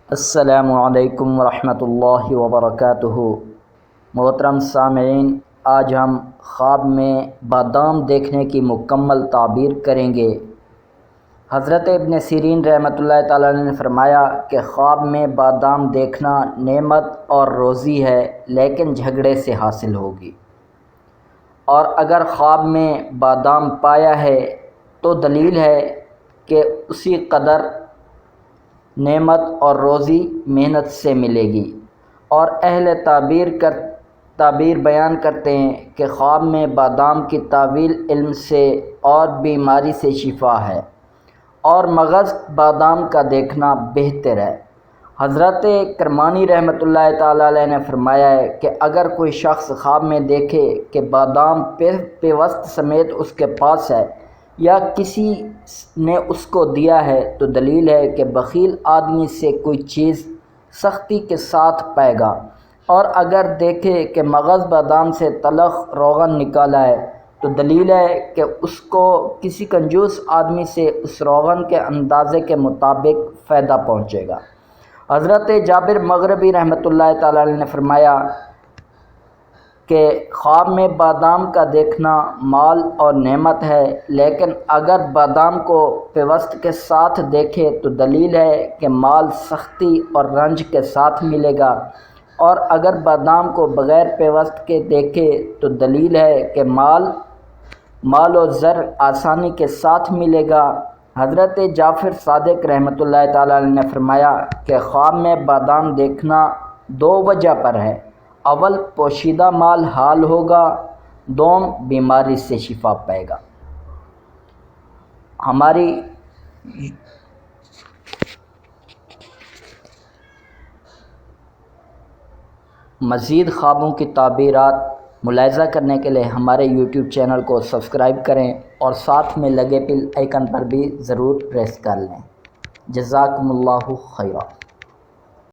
السلام علیکم ورحمۃ اللہ وبرکاتہ۔ محترم سامعین، آج ہم خواب میں بادام دیکھنے کی مکمل تعبیر کریں گے۔ حضرت ابن سیرین رحمۃ اللہ تعالیٰ نے فرمایا کہ خواب میں بادام دیکھنا نعمت اور روزی ہے، لیکن جھگڑے سے حاصل ہوگی، اور اگر خواب میں بادام پایا ہے تو دلیل ہے کہ اسی قدر نعمت اور روزی محنت سے ملے گی۔ اور اہل تعبیر بیان کرتے ہیں کہ خواب میں بادام کی تعویل علم سے اور بیماری سے شفا ہے، اور مغز بادام کا دیکھنا بہتر ہے۔ حضرت کرمانی رحمۃ اللہ تعالیٰ علیہ نے فرمایا ہے کہ اگر کوئی شخص خواب میں دیکھے کہ بادام پیوست سمیت اس کے پاس ہے یا کسی نے اس کو دیا ہے تو دلیل ہے کہ بخیل آدمی سے کوئی چیز سختی کے ساتھ پائے گا۔ اور اگر دیکھے کہ مغز بادام سے تلخ روغن نکالا ہے تو دلیل ہے کہ اس کو کسی کنجوس آدمی سے اس روغن کے اندازے کے مطابق فائدہ پہنچے گا۔ حضرت جابر مغربی رحمۃ اللہ تعالیٰ علیہ نے فرمایا کہ خواب میں بادام کا دیکھنا مال اور نعمت ہے، لیکن اگر بادام کو پیوست کے ساتھ دیکھے تو دلیل ہے کہ مال سختی اور رنج کے ساتھ ملے گا، اور اگر بادام کو بغیر پیوست کے دیکھے تو دلیل ہے کہ مال و زر آسانی کے ساتھ ملے گا۔ حضرت جعفر صادق رحمۃ اللہ تعالیٰ علیہ نے فرمایا کہ خواب میں بادام دیکھنا دو وجہ پر ہے: اول پوشیدہ مال حال ہوگا، دوم بیماری سے شفا پائے گا۔ ہماری مزید خوابوں کی تعبیرات ملاحظہ کرنے کے لیے ہمارے یوٹیوب چینل کو سبسکرائب کریں اور ساتھ میں لگے بیل آئیکن پر بھی ضرور پریس کر لیں۔ جزاکم اللہ خیرا۔